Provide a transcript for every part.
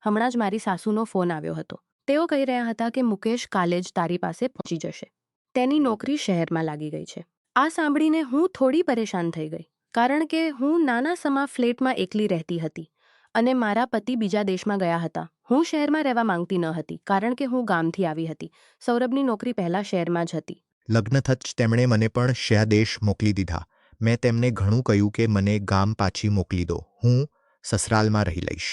હમણાં જ મારી સાસુનો ફોન આવ્યો હતો. તેઓ કહી રહ્યા હતા કે મુકેશ કાલે જ તારી પાસે પહોંચી જશે. તેની નોકરી શહેરમાં લાગી ગઈ છે. આ સાંભળીને હું થોડી પરેશાન થઈ ગઈ, કારણ કે હું નાના સમા ફ્લેટમાં એકલી રહેતી હતી અને મારા પતિ બીજા દેશમાં ગયા હતા. હું શહેરમાં રહેવા માંગતી ન હતી, કારણ કે હું ગામથી આવી હતી. સૌરભની નોકરી પહેલા શહેરમાં જ હતી. લગ્ન થત જ તેમણે મને પણ શહેદેશ મોકલી દીધા. મેં તેમને ઘણું કહ્યું કે મને ગામ પાછી મોકલી દો, હું સસરાલમાં રહી લઈશ.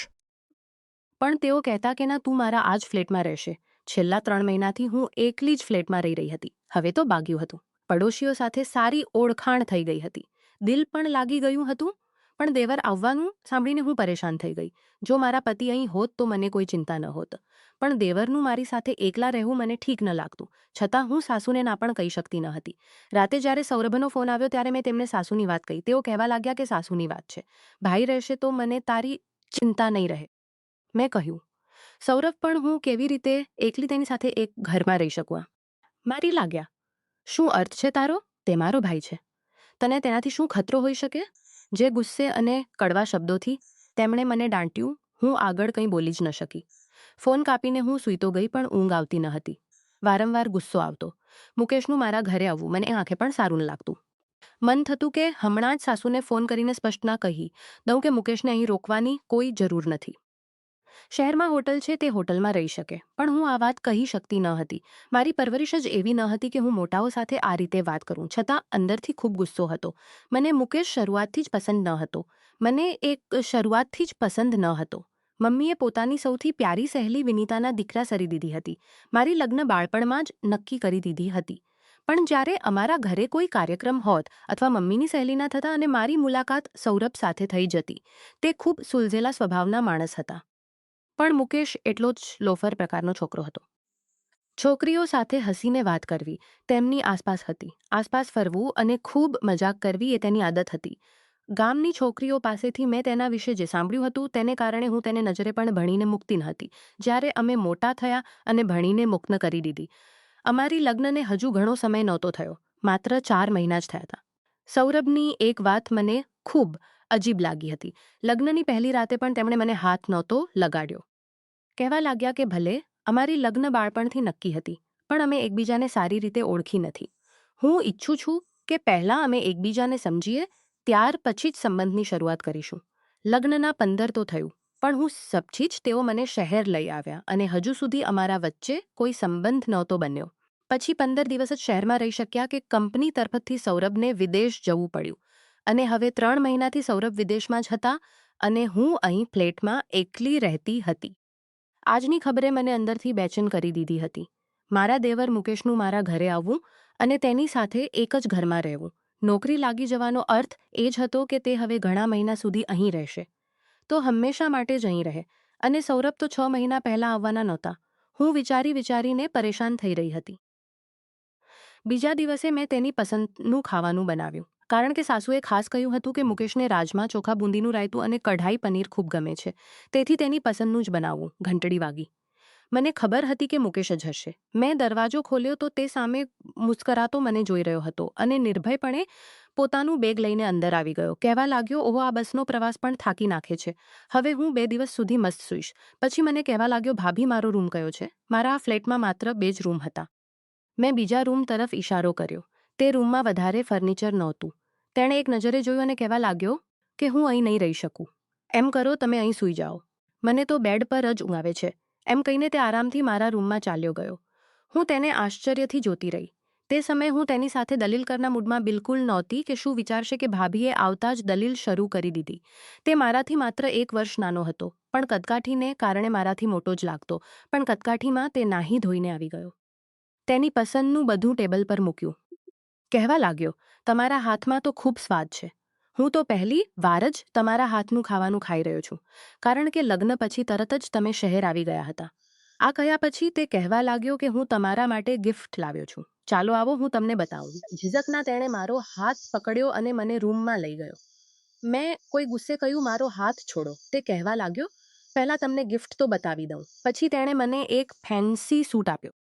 પણ તેઓ કહેતા કે ના, તું મારા આ જ ફ્લેટમાં રહેશે. છેલ્લા 3 મહિનાથી હું એકલી જ ફ્લેટમાં રહી હતી. હવે તો ભાગ્યું હતું. પડોશીઓ સાથે સારી ઓળખાણ થઈ ગઈ હતી. દિલ પણ લાગી ગયું હતું. પણ દેવર આવવાનું સાંભળીને હું પરેશાન થઈ ગઈ. જો મારા પતિ અહીં હોત તો મને કોઈ ચિંતા ન હોત, પણ દેવરનું મારી સાથે એકલા રહેવું મને ઠીક ન લાગતું. છતાં હું સાસુને ના પણ કહી શકતી ન હતી. રાતે જ્યારે સૌરભનો ફોન આવ્યો ત્યારે મેં તેમને સાસુની વાત કહી. તેઓ કહેવા લાગ્યા કે સાસુની વાત છે, ભાઈ રહેશે તો મને તારી ચિંતા નહીં રહે. મેં કહ્યું, સૌરભ, પણ હું કેવી રીતે એકલી તેની સાથે એક ઘરમાં રહી શકું? મારી લાગ્યા, શું અર્થ છે તારો? તે મારો ભાઈ છે. તને તેનાથી શું ખતરો હોઈ શકે? જે ગુસ્સે અને કડવા શબ્દોથી તેમણે મને દાટ્યું, હું આગળ કંઈ બોલી જ ન શકી. ફોન કાપીને હું સૂઈ તો ગઈ, પણ ઊંઘ આવતી ન હતી. વારંવાર ગુસ્સો આવતો. મુકેશનું મારા ઘરે આવવું મને આંખે પણ સારું ન લાગતું. મન થતું કે હમણાં જ સાસુને ફોન કરીને સ્પષ્ટ ના કહી દઉં કે મુકેશને અહીં રોકવાની કોઈ જરૂર નથી. શહેરમાં હોટલ છે, તે હોટલમાં રહી શકે, પણ હું આ વાત કહી શકતી ન હતી. મારી પરવરિશ જ એવી ન હતી કે હું મોટાઓ સાથે આ રીતે વાત કરું. છતાં અંદરથી ખૂબ ગુસ્સો હતો. મને મુકેશ શરૂઆતથી જ પસંદ ન હતો. મમ્મીએ પોતાની સૌથી પ્યારી સહેલી વિનીતાના દીકરા સરી દીધી હતી. મારી લગ્ન બાળપણમાં જ નક્કી કરી દીધી હતી. પણ જ્યારે અમારા ઘરે કોઈ કાર્યક્રમ હોત અથવા મમ્મીની સહેલીના થતા અને મારી મુલાકાત સૌરભ સાથે થઈ જતી, તે ખૂબ સુલઝેલા સ્વભાવના માણસ હતા. પણ મુકેશ એટલો જ લોફર પ્રકારનો છોકરો હતો. છોકરીઓ સાથે હસીને વાત કરવી તેમની આસપાસ હતી. આસપાસ ફરવું અને ખૂબ મજાક કરવી એ તેની આદત હતી. ગામની છોકરીઓ પાસેથી મેં તેના વિશે જે સાંભળ્યું હતું તેને કારણે હું તેને નજરે પણ ભણીને મૂકતી ન હતી. જ્યારે અમે મોટા થયા અને ભણીને મુક્ત કરી દીધી, અમારી લગ્નને હજુ ઘણો સમય નહોતો થયો, માત્ર 4 મહિના જ થયા હતા. સૌરભની એક વાત મને ખૂબ અજીબ લાગી હતી. લગ્નની પહેલી રાતે પણ તેમણે મને હાથ નહોતો લગાડ્યો. કહેવા લાગ્યા કે ભલે અમારી લગ્ન બાળપણથી નક્કી હતી, પણ અમે એકબીજાને સારી રીતે ઓળખી નથી. હું ઈચ્છું છું કે પહેલાં અમે એકબીજાને સમજીએ, ત્યાર પછી જ સંબંધની શરૂઆત કરીશું. લગ્નના 15 તો થયું, પણ હું સપછી જ તેઓ મને શહેર લઈ આવ્યા અને હજુ સુધી અમારા વચ્ચે કોઈ સંબંધ નહોતો બન્યો. પછી 15 દિવસ જ શહેરમાં રહી શક્યા કે કંપની તરફથી સૌરભને વિદેશ જવું પડ્યું અને હવે 3 મહિનાથી સૌરભ વિદેશમાં જ હતા અને હું અહીં ફ્લેટમાં એકલી રહેતી હતી. આજની ખબરે મને અંદરથી બેચેન કરી દીધી હતી. મારા દેવર મુકેશનું મારા ઘરે આવવું અને તેની સાથે એક જ ઘરમાં રહેવું. નોકરી લાગી જવાનો અર્થ એ જ હતો કે તે હવે ઘણા મહિના સુધી અહીં રહેશે. તો હંમેશા માટે જ અહીં રહે. અને સૌરભ તો 6 મહિના પહેલાં આવવાના નહોતા. હું વિચારીને પરેશાન થઈ રહી હતી. બીજા દિવસે મેં તેની પસંદનું ખાવાનું બનાવ્યું, કારણ કે સાસુએ ખાસ કહ્યું હતું કે મુકેશને રાજમા, ચોખા, બુંદીનું રાયતું અને કઢાઈ પનીર ખૂબ ગમે છે. તેથી તેની પસંદનું જ બનાવવું. ઘંટડી વાગી. મને ખબર હતી કે મુકેશ જ હશે. મેં દરવાજો ખોલ્યો તો તે સામે મુસ્કરાતો મને જોઈ રહ્યો હતો અને નિર્ભયપણે પોતાનું બેગ લઈને અંદર આવી ગયો. કહેવા લાગ્યો, ઓહો, આ બસનો પ્રવાસ પણ થાકી નાખે છે. હવે હું 2 દિવસ સુધી મસ્ત સૂઈશ. પછી મને કહેવા લાગ્યો, ભાભી, મારો રૂમ કયો છે? મારા આ ફ્લેટમાં માત્ર 2 જ રૂમ હતા. મેં બીજા રૂમ તરફ ઇશારો કર્યો. તે રૂમમાં વધારે ફર્નિચર નહોતું. તેણે એક નજરે જોયું અને કહેવા લાગ્યો કે હું અહીં નહીં રહી શકું. એમ કરો, તમે અહીં સૂઈ જાઓ. મને તો બેડ પર જ ઊંઘ આવે છે. એમ કહીને તે આરામથી મારા રૂમમાં ચાલ્યો ગયો. હું તેને આશ્ચર્યથી જોતી રહી. તે સમયે હું તેની સાથે દલીલ કરના મૂડમાં બિલકુલ નહોતી કે શું વિચારશે કે ભાભીએ આવતા જ દલીલ શરૂ કરી દીધી. તે મારાથી માત્ર 1 વર્ષ નાનો હતો, પણ કદકાઠીને કારણે મારાથી મોટો જ લાગતો. પણ કદકાઠીમાં તે નાહી ધોઈને આવી ગયો. તેની પસંદનું બધું ટેબલ પર મૂક્યું. કહેવા લાગ્યો, તમારા હાથમાં તો ખૂબ સ્વાદ છે. હું તો પહેલી વાર જ તમારા હાથનું ખાવાનું ખાઈ રહ્યો છું, કારણ કે લગ્ન પછી તરત જ તમે શહેર આવી ગયા હતા. આ કહ્યા પછી તે કહેવા લાગ્યો કે હું તમારા માટે ગિફ્ટ લાવ્યો છું. ચાલો આવો, હું તમને બતાવું. ઝિઝકના તેણે મારો હાથ પકડ્યો અને મને રૂમમાં લઈ ગયો. મેં કોઈ ગુસ્સે કહ્યું, મારો હાથ છોડો. તે કહેવા લાગ્યો, પહેલાં તમને ગિફ્ટ તો બતાવી દઉં. પછી તેણે મને એક ફેન્સી સૂટ આપ્યો.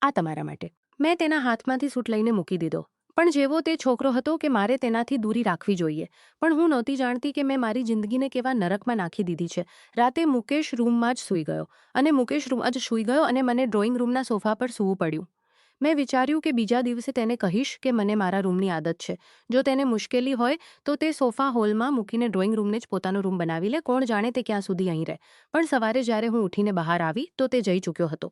આ તમારા માટે. મેં તેના હાથમાંથી સૂટ લઈને મૂકી દીધો. પણ જેવો તે છોકરો હતો કે મારે તેનાથી દૂરી રાખવી જોઈએ. પણ હું નહોતી જાણતી કે મેં મારી જિંદગીને કેવા નરકમાં નાખી દીધી છે. રાતે મુકેશ રૂમમાં જ સૂઈ ગયો અને મને ડ્રોઈંગ રૂમના સોફા પર સૂવું પડ્યું. મેં વિચાર્યું કે બીજા દિવસે તેને કહીશ કે મને મારા રૂમની આદત છે. જો તેને મુશ્કેલી હોય તો તે સોફા હોલમાં મૂકીને ડ્રોઈંગ રૂમને જ પોતાનો રૂમ બનાવી લે. કોણ જાણે તે ક્યાં સુધી અહીં રહે. પણ સવારે જ્યારે હું ઉઠીને બહાર આવી તો તે જઈ ચૂક્યો હતો.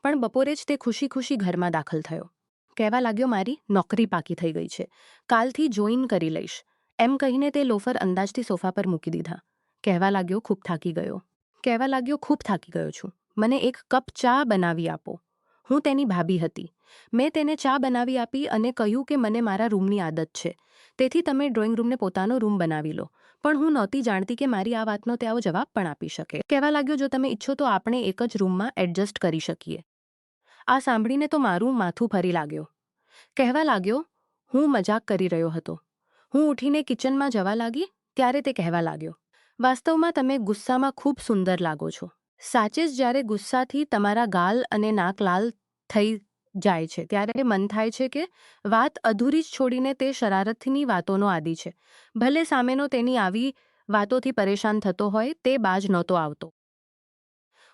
પણ બપોરે જ તે ખુશી ખુશી ઘરમાં દાખલ થયો. કહેવા લાગ્યો, મારી નોકરી પાકી થઈ ગઈ છે. કાલથી જોઈન કરી લઈશ. એમ કહીને તે લોફર અંદાજથી સોફા પર મૂકી દીધા. કહેવા લાગ્યો, ખૂબ થાકી ગયો છું. મને એક કપ ચા બનાવી આપો. હું તેની ભાભી હતી. મેં તેને ચા બનાવી આપી અને કહ્યું કે મને મારા રૂમની આદત છે. તેથી તમે ડ્રોઈંગ રૂમને પોતાનો રૂમ બનાવી લો. પણ હું નહોતી જાણતી કે મારી આ વાતનો તે આવો જવાબ પણ આપી શકે. કહેવા લાગ્યો, જો તમે ઈચ્છો તો આપણે એક જ રૂમમાં એડજસ્ટ કરી શકીએ. આ સાંભળીને તો મારું માથું ફરી લાગ્યો. કહેવા લાગ્યો, હું મજાક કરી રહ્યો હતો. હું ઉઠીને કિચનમાં જવા લાગી ત્યારે તે કહેવા લાગ્યો, વાસ્તવમાં તમે ગુસ્સામાં ખૂબ સુંદર લાગો છો. સાચે જ જ્યારે ગુસ્સાથી તમારા ગાલ અને નાક લાલ થઈ જાય છે ત્યારે મન થાય છે કે વાત અધૂરી જ છોડીને તે શરારતની વાતોનો આદી છે. ભલે સામેનો તેની આવી વાતોથી પરેશાન થતો હોય, તે બાજ નહોતો આવતો.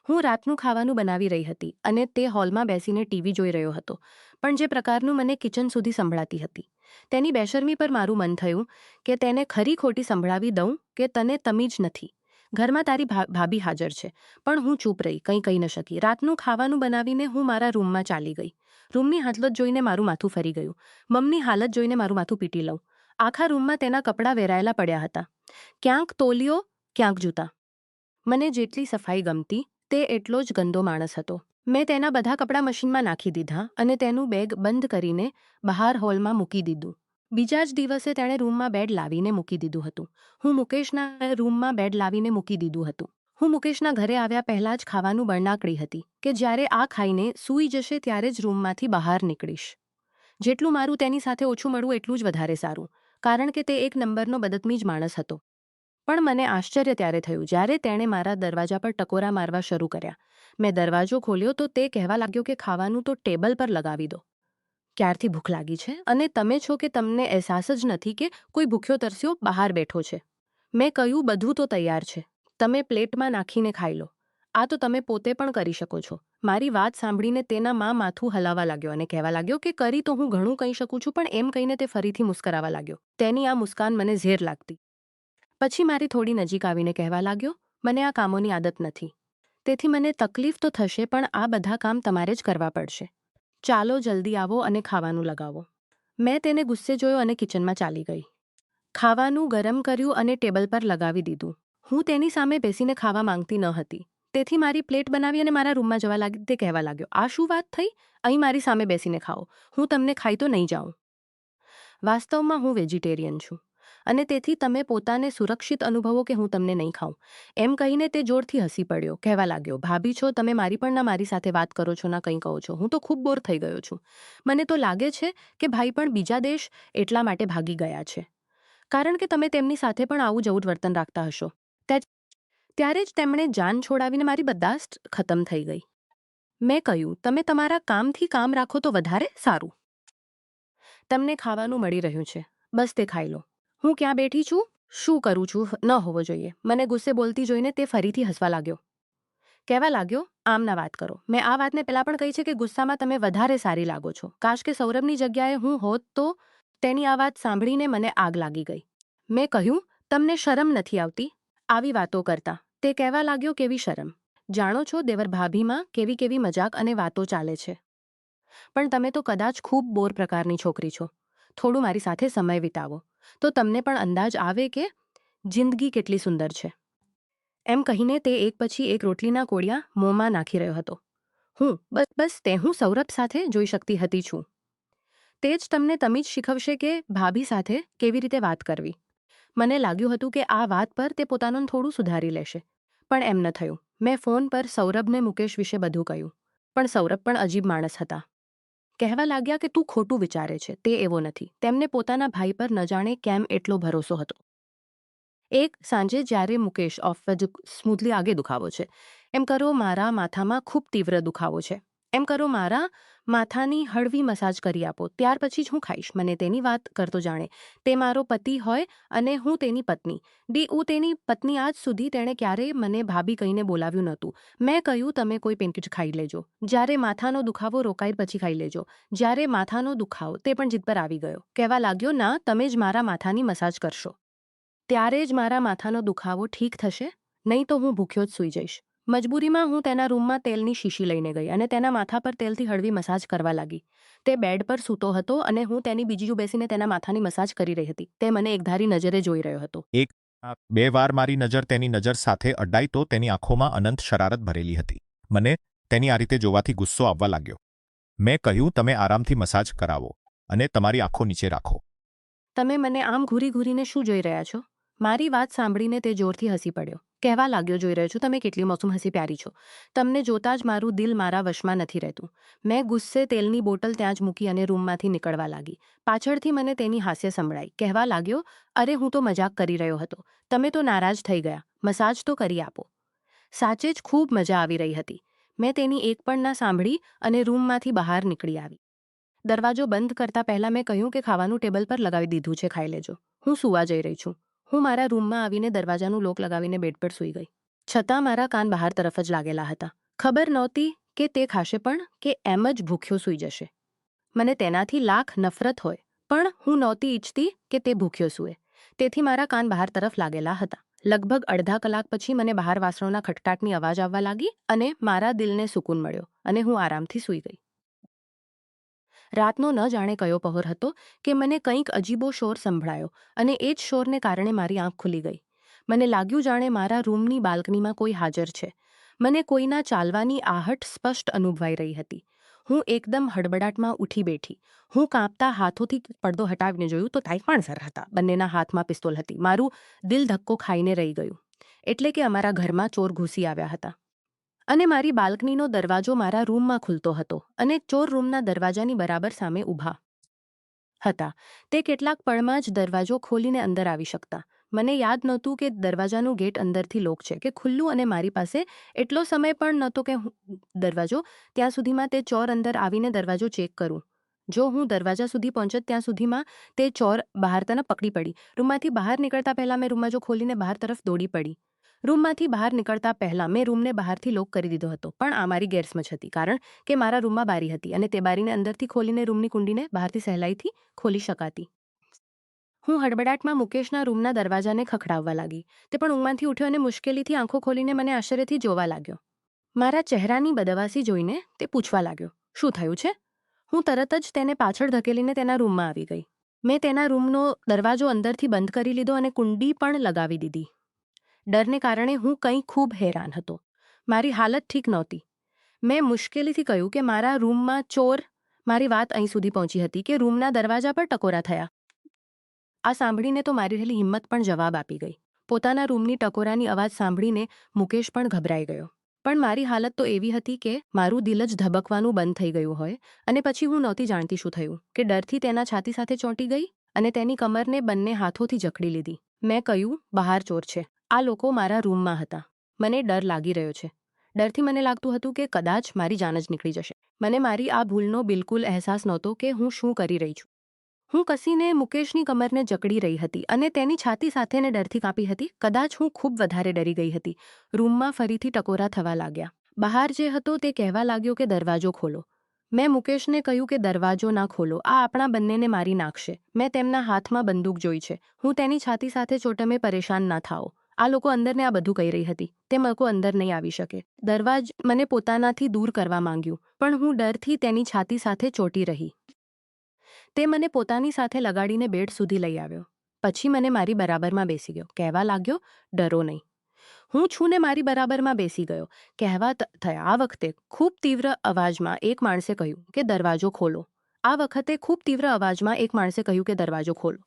હું રાતનું ખાવાનું બનાવી રહી હતી અને તે હોલમાં બેસીને ટીવી જોઈ રહ્યો હતો. પણ જે પ્રકારનું મને કિચન સુધી સંભળાતી હતી તેની બેશરમી પર મારું મન થયું કે તેને ખરી ખોટી સંભળાવી દઉં કે તને તમીજ નથી. ઘરમાં તારી ભાભી હાજર છે. પણ હું ચૂપ રહી, કંઈ કહી ન શકી. રાતનું ખાવાનું બનાવીને હું મારા રૂમમાં ચાલી ગઈ. રૂમની હાલત જોઈને મારું માથું ફરી ગયું. મમની હાલત જોઈને મારું માથું પીટી લઉં. આખા રૂમમાં તેના કપડાં વેરાયેલા પડ્યા હતા. ક્યાંક તોલિયો, ક્યાંક જૂતા. મને જેટલી સફાઈ ગમતી તે એટલો જ ગંદો માણસ હતો. મેં તેના બધા કપડાં મશીનમાં નાખી દીધા અને તેનું બેગ બંધ કરીને બહાર હોલમાં મૂકી દીધું. બીજા જ દિવસે તેણે રૂમમાં બેડ લાવીને મૂકી દીધું હતું. હું મુકેશના રૂમમાં બેડ લાવીને મૂકી દીધું હતું. હું મુકેશના ઘરે આવ્યા પહેલાં જ ખાવાનું બરણાકડી હતી કે જ્યારે આ ખાઈને સૂઈ જશે ત્યારે જ રૂમમાંથી બહાર નીકળીશ. જેટલું મારું તેની સાથે ઓછું મળવું એટલું જ વધારે સારું, કારણ કે તે એક નંબરનો બદતમીજ માણસ હતો. પણ મને આશ્ચર્ય ત્યારે થયું જ્યારે તેણે મારા દરવાજા પર ટકોરા મારવા શરૂ કર્યા. મેં દરવાજો ખોલ્યો તો તે કહેવા લાગ્યો કે ખાવાનું તો ટેબલ પર લગાવી દો. ક્યારથી ભૂખ લાગી છે અને તમે છો કે તમને અહેસાસ જ નથી કે કોઈ ભૂખ્યો તરસ્યો બહાર બેઠો છે. મેં કહ્યું, બધું તો તૈયાર છે. તમે પ્લેટમાં નાખીને ખાઈ લો. આ તો તમે પોતે પણ કરી શકો છો. મારી વાત સાંભળીને તેના માથું હલાવવા લાગ્યો અને કહેવા લાગ્યો કે કરી તો હું ઘણું કહી શકું છું. પણ એમ કહીને તે ફરીથી મુસ્કરાવા લાગ્યો. તેની આ મુસ્કાન મને ઝેર લાગતી. પછી મારી થોડી નજીક આવીને કહેવા લાગ્યો, મને આ કામોની આદત નથી. તેથી મને તકલીફ તો થશે, પણ આ બધા કામ તમારે જ કરવા પડશે. ચાલો જલ્દી આવો અને ખાવાનું લગાવો. મેં તેને ગુસ્સે જોયો અને કિચનમાં ચાલી ગઈ. ખાવાનું ગરમ કર્યું અને ટેબલ પર લગાવી દીધું. હું તેની સામે બેસીને ખાવા માંગતી ન હતી. તેથી મારી પ્લેટ બનાવી અને મારા રૂમમાં જવા લાગી. તે કહેવા લાગ્યો, આ શું વાત થઈ? અહીં મારી સામે બેસીને ખાઓ. હું તમને ખાઈ તો નહીં જાઉં. વાસ્તવમાં હું વેજીટેરિયન છું અને તેથી તમે પોતાને સુરક્ષિત અનુભવો કે હું તમને નહીં ખાઉં. એમ કહીને તે જોરથી હસી પડ્યો. કહેવા લાગ્યો, ભાભી છો તમે, મારી પણ ના મારી સાથે વાત કરો છો ના કંઈ કહો છો. હું તો ખૂબ બોર થઈ ગયો છું. મને તો લાગે છે કે ભાઈ પણ બીજા દેશ એટલા માટે ભાગી ગયા છે કારણ કે તમે તેમની સાથે પણ આવું જવું જ વર્તન રાખતા હશો. ત્યારે જ તેમણે જાન છોડાવીને મારી બર્દાશ્ત ખતમ થઈ ગઈ. મેં કહ્યું, તમે તમારા કામથી કામ રાખો તો વધારે સારું. તમને ખાવાનું મળી રહ્યું છે, બસ તે ખાઈ લો. હું ક્યાં બેઠી છું, શું કરું છું ન હોવો જોઈએ. મને ગુસ્સે બોલતી જોઈને તે ફરીથી હસવા લાગ્યો. કહેવા લાગ્યો, આમ ના વાત કરો. મેં આ વાતને પહેલાં પણ કહી છે કે ગુસ્સામાં તમે વધારે સારી લાગો છો. કાશ કે સૌરભની જગ્યાએ હું હોત તો. તેની આ વાત સાંભળીને મને આગ લાગી ગઈ. મેં કહ્યું, તમને શરમ નથી આવતી આવી વાતો કરતા? તે કહેવા લાગ્યો, કેવી શરમ? જાણો છો દેવર ભાભીમાં કેવી કેવી મજાક અને વાતો ચાલે છે. પણ તમે તો કદાચ ખૂબ બોર પ્રકારની છોકરી છો. થોડું મારી સાથે સમય વિતાવો તો તમને પણ અંદાજ આવે કે જિંદગી કેટલી સુંદર છે. એમ કહીને તે એક પછી એક રોટલીના કોળિયા મોંમાં નાખી રહ્યો હતો. હું સૌરભ સાથે જોઈ શકતી હતી છું. તે જ તમને તમીજ શીખવશે કે ભાભી સાથે કેવી રીતે વાત કરવી. મને લાગ્યું હતું કે આ વાત પર તે પોતાનું થોડું સુધારી લેશે, પણ એમ ન થયું. મેં ફોન પર સૌરભને મુકેશ વિશે બધું કહ્યું. પણ સૌરભ પણ અજીબ માણસ હતા. કહેવા લાગ્યા કે તું ખોટું વિચારે છે, તે એવો નથી. તેમને પોતાના ભાઈ પર ન જાણે કેમ એટલો ભરોસો હતો. એક સાંજે જ્યારે મુકેશ સ્મૂથલી આગે દુખાવો છે એમ કરો, મારા માથામાં ખૂબ તીવ્ર દુખાવો છે. એમ કરો મારા માથાની હળવી મસાજ કરી આપો, ત્યાર પછી જ હું ખાઈશ. મને તેની વાત કરતો જાણે તે મારો પતિ હોય અને હું તેની પત્ની. હું તેની પત્ની આજ સુધી તેણે ક્યારેય મને ભાભી કહીને બોલાવ્યું નહોતું. મેં કહ્યું તમે કોઈ પેકેજ ખાઈ લેજો, જ્યારે માથાનો દુખાવો રોકાય પછી ખાઈ લેજો. જ્યારે માથાનો દુખાવો તે પણ જીદ પર આવી ગયો, કહેવા લાગ્યો ના તમે જ મારા માથાની મસાજ કરશો, ત્યારે જ મારા માથાનો દુખાવો ઠીક થશે, નહીં તો હું ભૂખ્યો જ સૂઈ જઈશ. મજબૂરીમાં હું તેના રૂમમાં તેલની શીશી લઈને ગઈ અને તેના માથા પર તેલથી હળવી મસાજ કરવા લાગી. તે બેડ પર સૂતો હતો અને હું તેની બીજુ બેસીને તેના માથાની મસાજ કરી રહી હતી. તે મને એકધારી નજરે જોઈ રહ્યો હતો. બે વાર મારી નજર તેની નજર સાથે અડાઈ તો તેની આંખોમાં અનંત શરારત ભરેલી હતી. મને તેની આ રીતે જોવાથી ગુસ્સો આવવા લાગ્યો. મેં કહ્યું તમે આરામથી મસાજ કરાવો અને તમારી આંખો નીચે રાખો. તમે મને આમ ઘૂરી ઘૂરીને શું જોઈ રહ્યા છો? મારી વાત સાંભળીને તે જોરથી હસી પડ્યો. કહેવા લાગ્યો જોઈ રહ્યો છું તમે કેટલી મોસમ હસી પ્યારી છો. તમને જોતાં જ મારું દિલ મારા વશમાં નથી રહેતું. મેં ગુસ્સે તેલની બોટલ ત્યાં જ મૂકી અને રૂમમાંથી નીકળવા લાગી. પાછળથી મને તેની હાસ્ય સંભળાઈ. કહેવા લાગ્યો અરે હું તો મજાક કરી રહ્યો હતો, તમે તો નારાજ થઈ ગયા, મસાજ તો કરી આપો. સાચે જ ખૂબ મજા આવી રહી હતી. મેં તેની એક પણ ના સાંભળી અને રૂમમાંથી બહાર નીકળી આવી. દરવાજો બંધ કરતા પહેલાં મેં કહ્યું કે ખાવાનું ટેબલ પર લગાવી દીધું છે, ખાઈ લેજો. હું સૂવા જઈ રહી છું. હું મારા રૂમમાં આવીને દરવાજાનું લોક લગાવીને બેડ પર સૂઈ ગઈ. છતાં મારા કાન બહાર તરફ જ લાગેલા હતા. ખબર નહોતી કે તે ખાશે પણ કે એમ જ ભૂખ્યો સૂઈ જશે. મને તેનાથી લાખ નફરત હોય, પણ હું નહોતી ઈચ્છતી કે તે ભૂખ્યો સૂએ. તેથી મારા કાન બહાર તરફ લાગેલા હતા. લગભગ અડધા કલાક પછી મને બહાર વાસણોના ખટખટાટની અવાજ આવવા લાગી અને મારા દિલને સુકૂન મળ્યો અને હું આરામથી સૂઈ ગઈ. રાતનો ન જાણે કયો પહોર હતો કે મને કંઈક અજીબો શોર સંભળાયો અને એ જ શોરને કારણે મારી આંખ ખુલી ગઈ. મને લાગ્યું જાણે મારા રૂમની બાલ્કનીમાં કોઈ હાજર છે. મને કોઈના ચાલવાની આહટ સ્પષ્ટ અનુભવાઈ રહી હતી. હું એકદમ હડબડાટમાં ઉઠી બેઠી. હું કાંપતા હાથોથી પડદો હટાવીને જોયું તો તાઇફાણસર હતા. બંનેના હાથમાં પિસ્તોલ હતી. મારું દિલ ધક્કો ખાઈને રહી ગયું. એટલે કે અમારા ઘરમાં ચોર ઘૂસી આવ્યા હતા અને મારી બાલ્કનીનો દરવાજો મારા રૂમમાં ખુલતો હતો અને ચોર રૂમના દરવાજાની બરાબર સામે ઊભા હતા. તે કેટલાક પળમાં જ દરવાજો ખોલીને અંદર આવી શકતા. મને યાદ નહોતું કે દરવાજાનું ગેટ અંદરથી લોક છે કે ખુલ્લું અને મારી પાસે એટલો સમય પણ નહોતો કે દરવાજો ત્યાં સુધીમાં તે ચોર અંદર આવીને દરવાજો ચેક કરું. જો હું દરવાજા સુધી પહોંચત ત્યાં સુધીમાં તે ચોર બહાર તરફ પકડી પડી. રૂમમાંથી બહાર નીકળતા પહેલાં મેં રૂમમાં ખોલીને બહાર તરફ દોડી પડી. રૂમમાંથી બહાર નીકળતા પહેલાં મેં રૂમને બહારથી લોક કરી દીધો હતો, પણ આ મારી ગેરસમજ હતી કારણ કે મારા રૂમમાં બારી હતી અને તે બારીને અંદરથી ખોલીને રૂમની કુંડીને બહારથી સહેલાઈથી ખોલી શકાતી. હું હડબડાટમાં મુકેશના રૂમના દરવાજાને ખખડાવવા લાગી. તે પણ ઊંઘમાંથી ઉઠ્યો અને મુશ્કેલીથી આંખો ખોલીને મને આશ્ચર્યથી જોવા લાગ્યો. મારા ચહેરાની બદવાસી જોઈને તે પૂછવા લાગ્યો શું થયું છે? હું તરત જ તેને પાછળ ધકેલીને તેના રૂમમાં આવી ગઈ. મેં તેના રૂમનો દરવાજો અંદરથી બંધ કરી લીધો અને કુંડી પણ લગાવી દીધી. ડરને કારણે હું કંઈ ખૂબ હેરાન હતો. મારી હાલત ઠીક નહોતી. મેં મુશ્કેલીથી કહ્યું કે મારા રૂમમાં ચોર. મારી વાત અહીં સુધી પહોંચી હતી કે રૂમના દરવાજા પર ટકોરા થયા. આ સાંભળીને તો મારી રહેલી હિંમત પણ જવાબ આપી ગઈ. પોતાના રૂમની ટકોરાની અવાજ સાંભળીને મુકેશ પણ ગભરાઈ ગયો. પણ મારી હાલત તો એવી હતી કે મારું દિલ જ ધબકવાનું બંધ થઈ ગયું હોય અને પછી હું નહોતી જાણતી શું થયું કે ડરથી તેના છાતી સાથે ચોંટી ગઈ અને તેની કમરને બંને હાથોથી જકડી લીધી. મેં કહ્યું બહાર ચોર છે. આ લોકો મારા રૂમમાં હતા. મને ડર લાગી રહ્યો છે. ડરથી મને લાગતું હતું કે કદાચ મારી જાન જ નીકળી જશે. મને મારી આ ભૂલનો બિલકુલ અહેસાસ નહોતો કે હું શું કરી રહી છું. હું કસીને મુકેશની કમરને જકડી રહી હતી અને તેની છાતી સાથેને ડરથી કાપી હતી. કદાચ હું ખૂબ વધારે ડરી ગઈ હતી. રૂમમાં ફરીથી ટકોરા થવા લાગ્યા. બહાર જે હતો તે કહેવા લાગ્યો કે દરવાજો ખોલો. મેં મુકેશને કહ્યું કે દરવાજો ના ખોલો, આ આપણા બંનેને મારી નાખશે. મેં તેમના હાથમાં બંદૂક જોઈ છે. હું તેની છાતી સાથે ચોટમે પરેશાન ના થાઓ. આ લોકો અંદરને આ બધું કહી રહી હતી. તે લોકો અંદર નહીં આવી શકે. મને પોતાનાથી દૂર કરવા માંગ્યું, પણ હું ડરથી તેની છાતી સાથે ચોટી રહી. તે મને પોતાની સાથે લગાડીને બેડ સુધી લઈ આવ્યો. પછી મને મારી બરાબરમાં બેસી ગયો. કહેવા લાગ્યો ડરો નહીં. હું છું ને મારી બરાબરમાં બેસી ગયો. કહેવા થયા. આ વખતે ખૂબ તીવ્ર અવાજમાં એક માણસે કહ્યું કે દરવાજો ખોલો.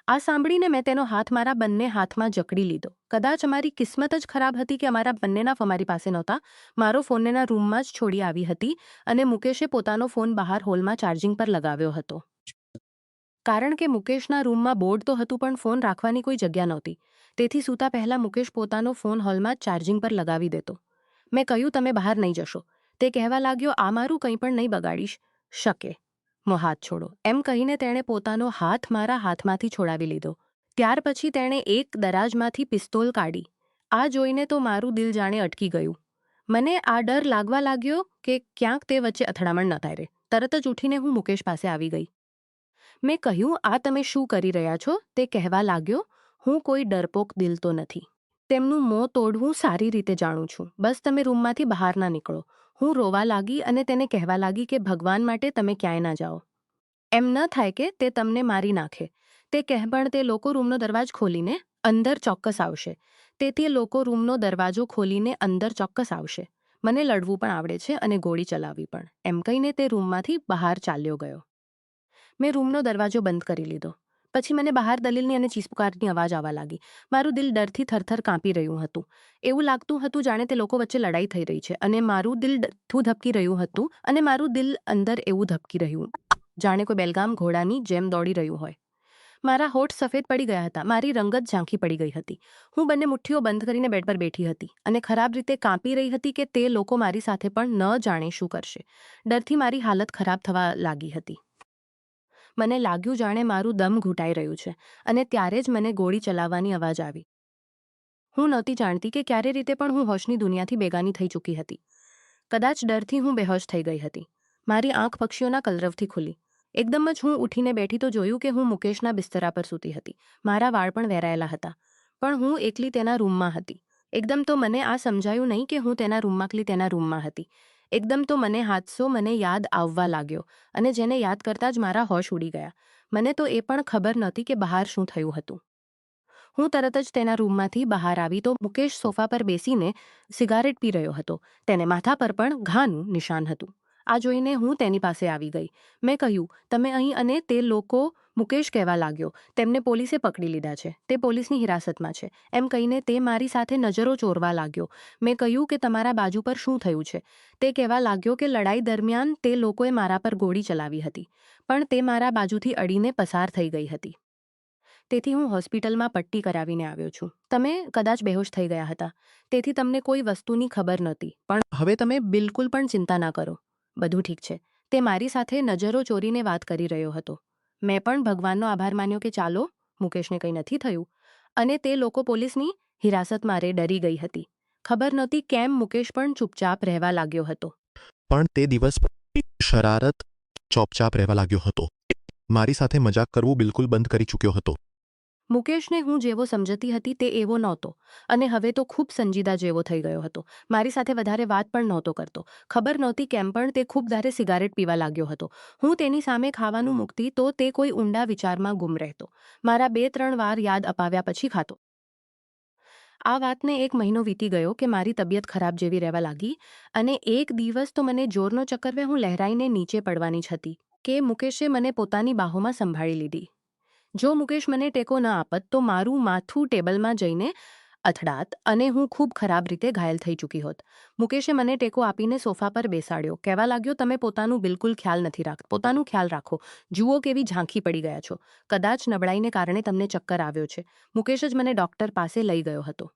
આ સાંભળીને મેં તેનો હાથ મારા બંને હાથમાં જકડી લીધો. કદાચ અમારી કિસ્મત જ ખરાબ હતી કે અમારા બંનેના અમારી પાસે નહોતા. મારો ફોનના રૂમમાં જ છોડી આવી હતી અને મુકેશે પોતાનો ફોન બહાર હોલમાં ચાર્જિંગ પર લગાવ્યો હતો. કારણ કે મુકેશના રૂમમાં બોર્ડ તો હતું પણ ફોન રાખવાની કોઈ જગ્યા નહોતી. તેથી સૂતા પહેલાં મુકેશ પોતાનો ફોન હોલમાં ચાર્જિંગ પર લગાવી દેતો. મેં કહ્યું તમે બહાર નહીં જશો. તે કહેવા લાગ્યો, આ મારું કંઈ પણ નહીં બગાડીશ શકે. મો હાથ છોડો. એમ કહીને તેણે પોતાનો હાથ મારા હાથમાંથી છોડાવી લીધો. ત્યાર પછી તેણે એક દરાજમાંથી પિસ્તોલ કાઢી. આ જોઈને તો મારું દિલ જાણે અટકી ગયું. મને આ ડર લાગવા લાગ્યો કે ક્યાંક તે વચ્ચે અથડામણ ન થાય રે. તરત જ ઉઠીને હું મુકેશ પાસે આવી ગઈ. મેં કહ્યું, આ તમે શું કરી રહ્યા છો? તે કહેવા લાગ્યો, હું કોઈ ડરપોક દિલ તો નથી. તેમનું મોં તોડવું સારી રીતે જાણું છું. બસ તમે રૂમમાંથી બહાર ના નીકળો. હું રોવા લાગી અને તેને કહેવા લાગી કે ભગવાન માટે તમે ક્યાંય ના જાઓ. એમ ન થાય કે તે તમને મારી નાખે. તે કહેપણ તે લોકો રૂમનો દરવાજો ખોલીને અંદર ચોક્કસ આવશે. તેથી લોકો રૂમનો દરવાજો ખોલીને અંદર ચોક્કસ આવશે. મને લડવું પણ આવડે છે અને ગોળી ચલાવવી પણ. એમ કહીને તે રૂમમાંથી બહાર ચાલ્યો ગયો. મેં રૂમનો દરવાજો બંધ કરી લીધો. પછી મને બહાર દલીલની અને ચીસપુકારની અવાજ આવવા લાગી. મારું દિલ ડરથી થરથર કાંપી રહ્યું હતું. એવું લાગતું હતું જાણે તે લોકો વચ્ચે લડાઈ થઈ રહી છે અને મારું દિલ ધબકી રહ્યું હતું અને મારું દિલ અંદર એવું ધબકી રહ્યું જાણે કોઈ બેલગામ ઘોડાની જેમ દોડી રહ્યું હોય. મારા હોઠ સફેદ પડી ગયા હતા. મારી રંગત ઝાંખી પડી ગઈ હતી. હું બંને મુઠ્ઠીઓ બંધ કરીને બેડ પર બેઠી હતી અને ખરાબ રીતે કાંપી રહી હતી કે તે લોકો મારી સાથે પણ ન જાણે શું કરશે. ડરથી મારી હાલત ખરાબ થવા લાગી હતી. મને લાગ્યું જાણે મારું દમ ઘૂંટાઈ રહ્યું છે અને ત્યારે જ મને ગોળી ચલાવવાની અવાજ આવી. હું નહોતી જાણતી કે ક્યારે રીતે પણ હું હોશની દુનિયાથી બેગાની થઈ ચૂકી હતી. કદાચ ડરથી હું બેહોશ થઈ ગઈ હતી. મારી આંખ પક્ષીઓના કલરવથી ખુલી. એકદમ જ હું ઉઠીને બેઠી તો જોયું કે હું મુકેશના બિસ્તરા પર સૂતી હતી. મારા વાળ પણ વેરાયેલા હતા. પણ હું એકલી તેના રૂમમાં હતી. એકદમ તો મને આ સમજાયું નહીં કે હું તેના રૂમમાં તેના રૂમમાં હતી. એકદમ તો મને હાદસો મને યાદ આવવા લાગ્યો અને જેને યાદ કરતાં જ મારા હોશ ઉડી ગયા. મને તો એ પણ ખબર નહોતી કે બહાર શું થયું હતું. હું તરત જ તેના રૂમમાંથી બહાર આવી તો મુકેશ સોફા પર બેસીને સિગારેટ પી રહ્યો હતો. તેને માથા પર પણ ઘાનું નિશાન હતું. આ જોઈને હું તેની પાસે આવી ગઈ. મેં કહ્યું, તમે અહીં? અને તે લોકો મુકેશ કહેવા લાગ્યો, તેમને પોલીસે પકડી લીધા છે. તે પોલીસની હિરાસતમાં છે. એમ કહીને તે મારી સાથે નજરો ચોરવા લાગ્યો. મેં કહ્યું કે તમારા બાજુ પર શું થયું છે? તે કહેવા લાગ્યો કે લડાઈ દરમિયાન તે લોકોએ મારા પર ગોળી ચલાવી હતી પણ તે મારા બાજુથી અડીને પસાર થઈ ગઈ હતી. તેથી હું હોસ્પિટલમાં પટ્ટી કરાવીને આવ્યો છું. તમે કદાચ બેહોશ થઈ ગયા હતા. તેથી તમને કોઈ વસ્તુની ખબર નહોતી. પણ હવે તમે બિલકુલ પણ ચિંતા ના કરો. બધું ઠીક છે. તે મારી સાથે નજરો ચોરીને વાત કરી રહ્યો હતો. મેં પણ ભગવાનનો આભાર માન્યો કે ચાલો મુકેશને કંઈ નથી થયું. અને તે લોકો પોલીસની હિરાસતમાં ડરી ગઈ હતી. ખબર નહોતી કેમ મુકેશ પણ ચૂપચાપ રહેવા લાગ્યો હતો. પણ તે દિવસ શરારત ચોપચાપ રહેવા લાગ્યો હતો. મારી સાથે મજાક કરવું બિલકુલ બંધ કરી ચૂક્યો હતો. મુકેશને હું જેવો સમજતી હતી તે એવો નહોતો અને હવે તો ખૂબ સંજીદા જેવો થઈ ગયો હતો. મારી સાથે વધારે વાત પણ નહોતો કરતો. ખબર નહોતી કેમ પણ તે ખૂબ ધારે સિગારેટ પીવા લાગ્યો હતો. હું તેની સામે ખાવાનું મૂકતી તો તે કોઈ ઊંડા વિચારમાં ગુમ રહેતો. મારા 2-3 વાર યાદ અપાવ્યા પછી ખાતો. આ વાતને 1 મહિનો વીતી ગયો કે મારી તબિયત ખરાબ જેવી રહેવા લાગી અને એક દિવસ તો મને જોરનો ચક્કર હું લહેરાઈને નીચે પડવાની જ હતી કે મુકેશે મને પોતાની બાહોમાં સંભાળી લીધી. જો મુકેશ મને ટેકો ન આપત તો મારું માથું ટેબલમાં જઈને અથડાત અને હું ખૂબ ખરાબ રીતે ઘાયલ થઈ ચૂકી હોત. મુકેશે મને ટેકો આપીને સોફા પર બેસાડ્યો. કહેવા લાગ્યો, તમે પોતાનું બિલકુલ ખ્યાલ નથી રાખતા. પોતાનું ખ્યાલ રાખો. જુઓ કેવી ઝાંખી પડી ગયા છો. કદાચ નબળાઈને કારણે તમને ચક્કર આવ્યો છે. મુકેશ જ મને ડૉક્ટર પાસે લઈ ગયો હતો.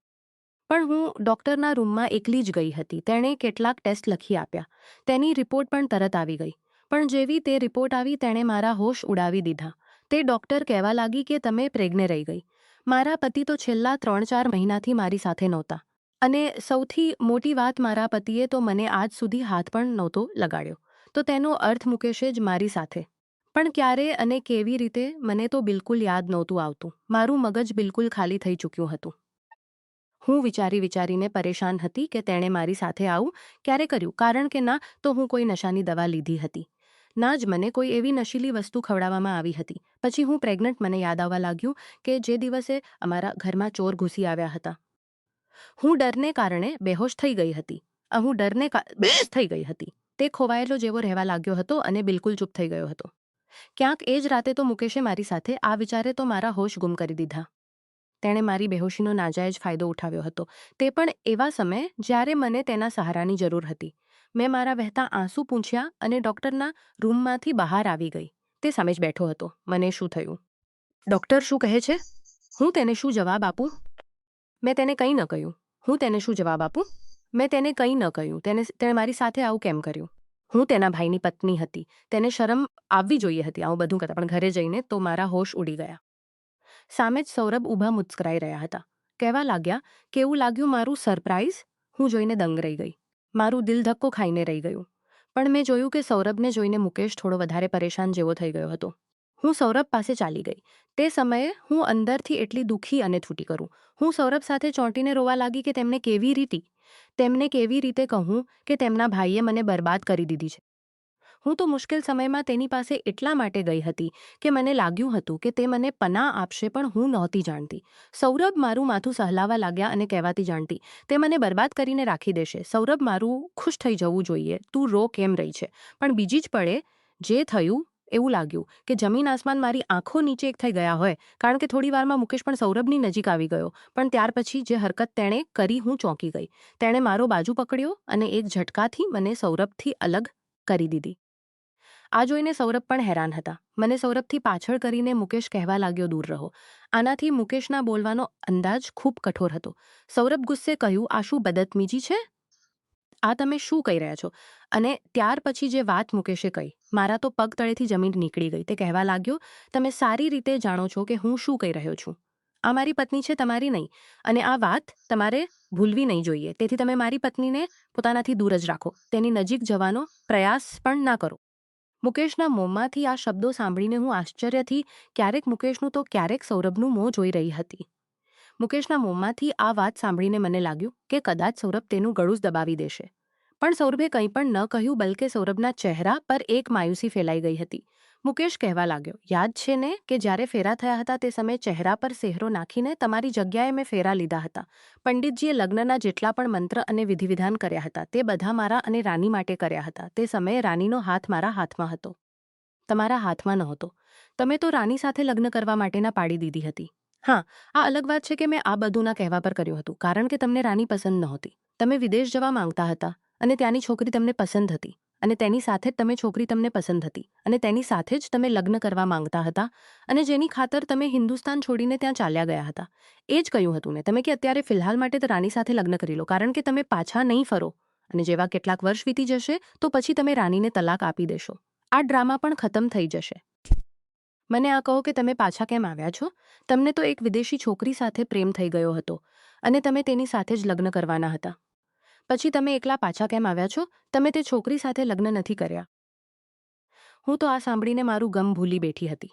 પણ હું ડૉક્ટરના રૂમમાં એકલી જ ગઈ હતી. તેણે કેટલાક ટેસ્ટ લખી આપ્યા. તેની રિપોર્ટ પણ તરત આવી ગઈ. પણ જેવી તે રિપોર્ટ આવી તેણે મારા હોશ ઉડાવી દીધા. તે ડૉક્ટર કહેવા લાગી કે તમે પ્રેગ્ને રહી ગઈ. મારા પતિ તો છેલ્લા 3-4 મહિનાથી મારી સાથે નહોતા. અને સૌથી મોટી વાત, મારા પતિએ તો મને આજ સુધી હાથ પણ નહોતો લગાડ્યો. તો તેનો અર્થ મુકેશે જ મારી સાથે. પણ ક્યારે અને કેવી રીતે મને તો બિલકુલ યાદ નહોતું આવતું. મારું મગજ બિલકુલ ખાલી થઈ ચૂક્યું હતું. હું વિચારીને પરેશાન હતી કે તેણે મારી સાથે આવું ક્યારે કર્યું. કારણ કે ના તો હું કોઈ નશાની દવા લીધી હતી. ના જ મને કોઈ એવી નશીલી વસ્તુ ખવડાવવામાં આવી હતી. પછી હું પ્રેગ્નન્ટ મને યાદ આવવા લાગ્યું કે જે દિવસે અમારા ઘરમાં ચોર ઘૂસી આવ્યા હતા. હું ડરને કારણે બેહોશ થઈ ગઈ હતી. બેહોશ થઈ ગઈ હતી. તે ખોવાયેલો જેવો રહેવા લાગ્યો હતો અને બિલકુલ ચૂપ થઈ ગયો હતો. ક્યાંક એ જ રાતે તો મુકેશે મારી સાથે આ વિચારે તો મારા હોશ ગુમ કરી દીધા. તેણે મારી બેહોશીનો નાજાયજ ફાયદો ઉઠાવ્યો હતો. તે પણ એવા સમયે જ્યારે મને તેના સહારાની જરૂર હતી. મેં મારા વહેતા આંસુ પૂંછ્યા અને ડૉક્ટરના રૂમમાંથી બહાર આવી ગઈ. તે સામે જ બેઠો હતો. મને શું થયું? ડૉક્ટર શું કહે છે? હું તેને શું જવાબ આપું? મેં તેને કંઈ ન કહ્યું. હું તેને શું જવાબ આપું? મેં તેને કંઈ ન કહ્યું. તેણે મારી સાથે આવું કેમ કર્યું? હું તેના ભાઈની પત્ની હતી. તેને શરમ આવવી જોઈએ હતી આવું બધું કરતા, પણ ઘરે જઈને તો મારા હોશ ઉડી ગયા. સામે જ સૌરભ ઊભા મુસ્કરાઈ રહ્યા હતા. કહેવા લાગ્યા, કેવું લાગ્યું મારું સરપ્રાઈઝ? હું જોઈને દંગ રહી ગઈ. મારું દિલ ધક્કો ખાઈને રહી ગયું. પણ મેં જોયું કે સૌરભને જોઈને મુકેશ થોડો વધારે પરેશાન જેવો થઈ ગયો હતો. હું સૌરભ પાસે ચાલી ગઈ. તે સમયે હું અંદરથી એટલી દુઃખી અને છૂટી કરું. હું સૌરભ સાથે ચોંટીને રોવા લાગી કે તેમને કેવી રીતે કહું કે તેમના ભાઈએ મને બરબાદ કરી દીધી છે. હું તો મુશ્કેલ સમયમાં તેની પાસે એટલા માટે ગઈ હતી કે મને લાગ્યું હતું કે તે મને પનાહ આપશે, પણ હું નહોતી જાણતી. સૌરભ મારું માથું સહલાવા લાગ્યા અને કહેવાતી જાણતી, તે મને બરબાદ કરીને રાખી દેશે. સૌરભ, મારું ખુશ થઈ જવું જોઈએ, તું રો કેમ રહી છે? પણ બીજી જ પળે જે થયું એવું લાગ્યું કે જમીન આસમાન મારી આંખો નીચે એક થઈ ગયા હોય. કારણ કે થોડી વારમાં મુકેશ પણ સૌરભની નજીક આવી ગયો. પણ ત્યાર પછી જે હરકત તેણે કરી, હું ચોંકી ગઈ. તેણે મારો બાજુ પકડ્યો અને એક ઝટકાથી મને સૌરભથી અલગ કરી દીધી. આ જોઈને સૌરભ પણ હેરાન હતા. મને સૌરભથી પાછળ કરીને મુકેશ કહેવા લાગ્યો, દૂર રહો. આનાથી મુકેશના બોલવાનો અંદાજ ખૂબ કઠોર હતો. સૌરભ ગુસ્સે કહ્યું, આ શું બદતમીજી છે? આ તમે શું કહી રહ્યા છો? અને ત્યાર પછી જે વાત મુકેશે કહી, મારા તો પગ તળેથી જમીન નીકળી ગઈ. તે કહેવા લાગ્યો, તમે સારી રીતે જાણો છો કે હું શું કહી રહ્યો છું. આ મારી પત્ની છે, તમારી નહીં. અને આ વાત તમારે ભૂલવી નહીં જોઈએ. તેથી તમે મારી પત્નીને પોતાનાથી દૂર જ રાખો. તેની નજીક જવાનો પ્રયાસ પણ ના કરો. મુકેશના મોંમાંથી આ શબ્દો સાંભળીને હું આશ્ચર્યથી ક્યારેક મુકેશનું તો ક્યારેક સૌરભનું મોં જોઈ રહી હતી. મુકેશના મોંમાંથી આ વાત સાંભળીને મને લાગ્યું કે કદાચ સૌરભ તેનું ગળું જ દબાવી દેશે. પણ સૌરભે કંઈ પણ ન કહ્યું, બલકે સૌરભના ચહેરા પર એક માયુસી ફેલાઈ ગઈ હતી. મુકેશ કહેવા લાગ્યો, યાદ છે ને કે જ્યારે ફેરા થયા હતા તે સમયે ચહેરા પર સેહરો નાખીને તમારી જગ્યાએ મેં ફેરા લીધા હતા. પંડિતજીએ લગ્નના જેટલા પણ મંત્ર અને વિધિવિધાન કર્યા હતા તે બધા મારા અને રાની માટે કર્યા હતા. તે સમયે રાનીનો હાથ મારા હાથમાં હતો, તમારા હાથમાં નહોતો. તમે તો રાની સાથે લગ્ન કરવા માટેના પાડી દીધી હતી. હા, આ અલગ વાત છે કે મેં આ બધુંના કહેવા પર કર્યું હતું, કારણ કે તમને રાની પસંદ નહોતી. તમે વિદેશ જવા માંગતા હતા અને ત્યાંની છોકરી તમને પસંદ હતી, અને તેની સાથે જ તમે છોકરી તમને પસંદ હતી, અને તેની સાથે જ તમે લગ્ન કરવા માંગતા હતા, અને જેની ખાતર તમે હિન્દુસ્તાન છોડીને ત્યાં ચાલ્યા ગયા હતા. એ જ કહ્યું હતું ને તમે કે અત્યારે ફિલહાલ માટે તો રાની સાથે લગ્ન કરી લો, કારણ કે તમે પાછા નહીં ફરો, અને જેવા કેટલાક વર્ષ વીતી જશે તો પછી તમે રાનીને તલાક આપી દેશો. આ ડ્રામા પણ ખતમ થઈ જશે. મને આ કહો કે તમે પાછા કેમ આવ્યા છો? તમને તો એક વિદેશી છોકરી સાથે પ્રેમ થઈ ગયો હતો અને તમે તેની સાથે જ લગ્ન કરવાના હતા. પછી તમે એકલા પાછા કેમ આવ્યા છો? તમે તે છોકરી સાથે લગ્ન નથી કર્યા. હું તો આ સાંભળીને મારું ગમ ભૂલી બેઠી હતી.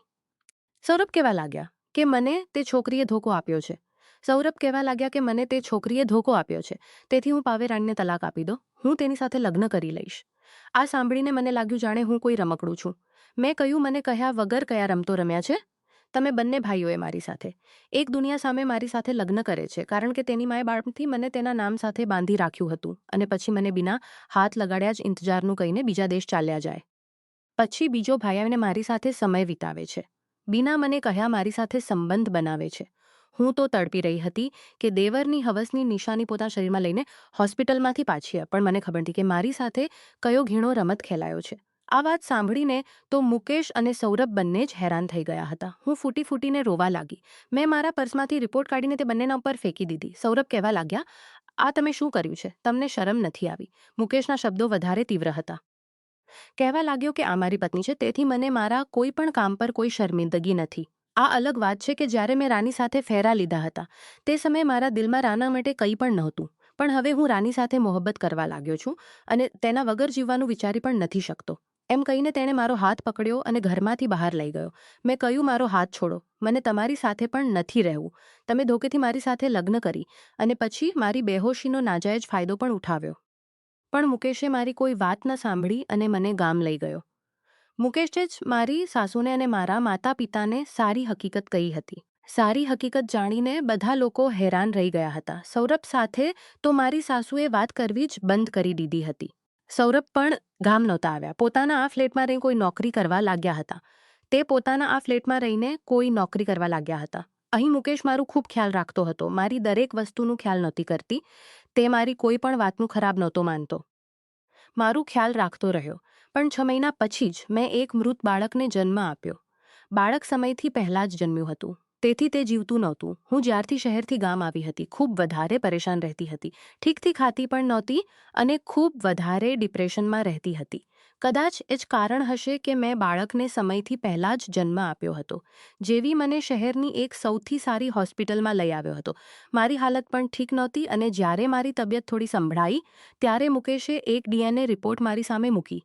સૌરભ કહેવા લાગ્યા કે મને તે છોકરીએ ધોકો આપ્યો છે. તેથી હું પાવે રાણીને તલાક આપી દો. હું તેની સાથે લગ્ન કરી લઈશ. આ સાંભળીને મને લાગ્યું જાણે હું કોઈ રમકડું છું. મેં કહ્યું, મને કહ્યા વગર કયા રમતો રમ્યા છે? તમે બંને ભાઈઓએ મારી સાથે. એક દુનિયા સામે મારી સાથે લગ્ન કરે છે કારણ કે તેની માએ બાળપણથી મને તેના નામ સાથે બાંધી રાખ્યું હતું, અને પછી મને બિના હાથ લગાડ્યા જ ઇંતજારનું કહીને બીજા દેશ ચાલ્યા જાય. પછી બીજો ભાઈ આવીને મારી સાથે સમય વિતાવે છે, બિના મને કહ્યા મારી સાથે સંબંધ બનાવે છે. હું તો તડપી રહી હતી કે દેવરની હવસની નિશાની પોતાના શરીરમાં લઈને હોસ્પિટલમાંથી પાછી પણ મને ખબર નથી કે મારી સાથે કયો ઘીણો રમત ખેલાયો છે. આ વાત સાંભળીને તો મુકેશ અને સૌરભ બંને જ હેરાન થઈ ગયા હતા. હું ફૂટી ફૂટીને રોવા લાગી. મેં મારા પર્સમાંથી રિપોર્ટ કાઢીને તે બંનેના ઉપર ફેંકી દીધી. સૌરભ કહેવા લાગ્યા, આ તમે શું કર્યું છે? તમને શરમ નથી આવી? મુકેશના શબ્દો વધારે તીવ્ર હતા. કહેવા લાગ્યો કે આ મારી પત્ની છે, તેથી મને મારા કોઈ પણ કામ પર કોઈ શર્મિંદગી નથી. આ અલગ વાત છે કે જ્યારે મેં રાની સાથે ફેરા લીધા હતા તે સમયે મારા દિલમાં રાના માટે કંઈ પણ નહોતું, પણ હવે હું રાની સાથે મોહબ્બત કરવા લાગ્યો છું અને તેના વગર જીવવાનું વિચારી પણ નથી શકતો. એમ કહીને તેણે મારો હાથ પકડ્યો અને ઘરમાંથી બહાર લઈ ગયો. મેં કહ્યું, મારો હાથ છોડો, મને તમારી સાથે પણ નથી રહેવું. તમે ધોકેથી મારી સાથે લગ્ન કરી અને પછી મારી બેહોશીનો નાજાયજ ફાયદો પણ ઉઠાવ્યો. પણ મુકેશે મારી કોઈ વાત ન સાંભળી અને મને ગામ લઈ ગયો. મુકેશે જ મારી સાસુને અને મારા માતા પિતાને સારી હકીકત કહી હતી. સારી હકીકત જાણીને બધા લોકો હેરાન રહી ગયા હતા. સૌરભ સાથે તો મારી સાસુએ વાત કરવી જ બંધ કરી દીધી હતી. સૌરભ પણ ગામ નહોતા આવ્યા. પોતાના આ ફ્લેટમાં રહીને કોઈ નોકરી કરવા લાગ્યા હતા. અહીં મુકેશ મારું ખૂબ ખ્યાલ રાખતો હતો. મારી દરેક વસ્તુનું ખ્યાલ નહોતી કરતી. તે મારી કોઈ પણ વાતનું ખરાબ નહોતો માનતો. મારું ખ્યાલ રાખતો રહ્યો. પણ 6 મહિના પછી જ મેં એક મૃત બાળકને જન્મ આપ્યો. બાળક સમયથી પહેલાં જ જન્મ્યું હતું. તેથી તે જીવતું નહોતું. હું જ્યારથી શહેરથી ગામ આવી હતી ખૂબ વધારે પરેશાન રહેતી હતી. ઠીકથી ખાતી પણ નહોતી અને ખૂબ વધારે ડિપ્રેશનમાં રહેતી હતી. કદાચ એ જ કારણ હશે કે મેં બાળકને સમયથી પહેલાં જ જન્મ આપ્યો હતો. જેવી મને શહેરની એક સૌથી સારી હોસ્પિટલમાં લઈ આવ્યો હતો. મારી હાલત પણ ઠીક નહોતી અને જ્યારે મારી તબિયત થોડી સંભળાઈ ત્યારે મુકેશે એક DNA રિપોર્ટ મારી સામે મૂકી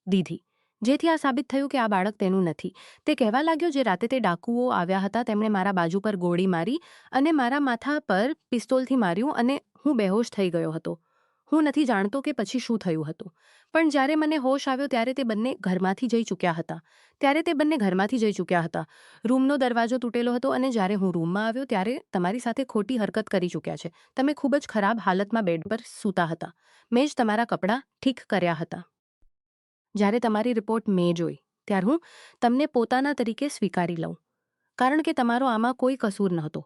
દીધી. જેથી આ સાબિત થયું કે આ બાળક તેનું નથી. તે કહેવા લાગ્યો જે રાતે તે ડાકુઓ આવ્યા હતા તેમણે મારા બાજુ પર ગોળી મારી અને મારા માથા પર પિસ્તોલથી માર્યું અને હું બેહોશ થઈ ગયો હતો. હું નથી જાણતો કે પછી શું થયું હતું. પણ જ્યારે મને હોશ આવ્યો ત્યારે તે બંને ઘરમાંથી જઈ ચૂક્યા હતા. રૂમનો દરવાજો તૂટેલો હતો અને જ્યારે હું રૂમમાં આવ્યો ત્યારે તમારી સાથે ખોટી હરકત કરી ચૂક્યા છે. તમે ખૂબ જ ખરાબ હાલતમાં બેડ પર સૂતા હતા. મેં જ તમારા કપડાં ઠીક કર્યા હતા. જ્યારે તમારી રિપોર્ટ મેં જોઈ ત્યારે હું તમને પોતાના તરીકે સ્વીકારી લઉં. કારણ કે તમારો આમાં કોઈ કસૂર નહોતો.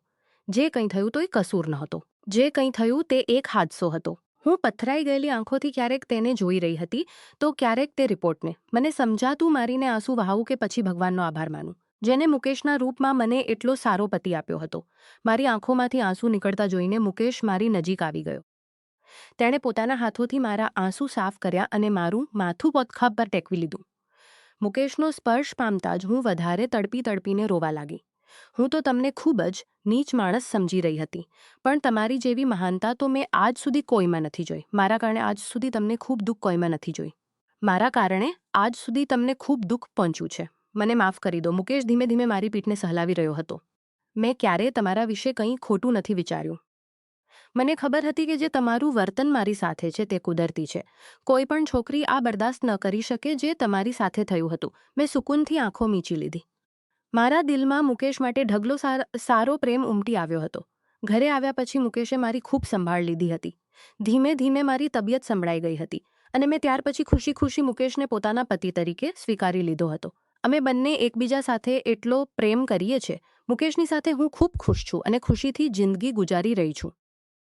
જે કંઈ થયું તો એ કસૂર નહોતો. જે કંઈ થયું તે એક હાદસો હતો. હું પથરાઈ ગયેલી આંખોથી ક્યારેક તેને જોઈ રહી હતી તો ક્યારેક તે રિપોર્ટને. મને સમજાતું મારીને આંસુ વહાવું કે પછી ભગવાનનો આભાર માનું જેને મુકેશના રૂપમાં મને એટલો સારો પતિ આપ્યો હતો. મારી આંખોમાંથી આંસુ નીકળતા જોઈને મુકેશ મારી નજીક આવી ગયો. તેણે પોતાના હાથોથી મારા આંસુ સાફ કર્યા અને મારું માથું ખભ પર ટેકવી લીધું. મુકેશનો સ્પર્શ પામતા જ હું વધારે તડપીને રોવા લાગી. હું તો તમને ખૂબ જ નીચ માણસ સમજી રહી હતી. પણ તમારી જેવી મહાનતા તો મેં આજ સુધી કોઈમાં નથી જોઈ. મારા કારણે આજ સુધી તમને ખૂબ દુઃખ કોઈમાં નથી જોઈ. મારા કારણે આજ સુધી તમને ખૂબ દુઃખ પહોંચ્યું છે. મને માફ કરી દો. મુકેશ ધીમે ધીમે મારી પીઠને સહલાવી રહ્યો હતો. મેં ક્યારેય તમારા વિશે કંઈ ખોટું નથી વિચાર્યું. મને ખબર હતી કે જે તમારું વર્તન મારી સાથે છે તે કુદરતી છે. કોઈ પણ છોકરી આ બરદાસ્ત ન કરી શકે જે તમારી સાથે થયું હતું. મેં સુકૂનથી આંખો મીચી લીધી. મારા દિલમાં મુકેશ માટે ઢગલો સારો પ્રેમ ઉમટી આવ્યો હતો. ઘરે આવ્યા પછી મુકેશે મારી ખૂબ સંભાળ લીધી હતી. ધીમે ધીમે મારી તબિયત સંભળાઈ ગઈ હતી અને મેં ત્યાર પછી ખુશી ખુશી મુકેશને પોતાના પતિ તરીકે સ્વીકારી લીધો હતો. અમે બંને એકબીજા સાથે એટલો પ્રેમ કરીએ છીએ. મુકેશની સાથે હું ખૂબ ખુશ છું અને ખુશીથી જિંદગી ગુજારી રહી છું.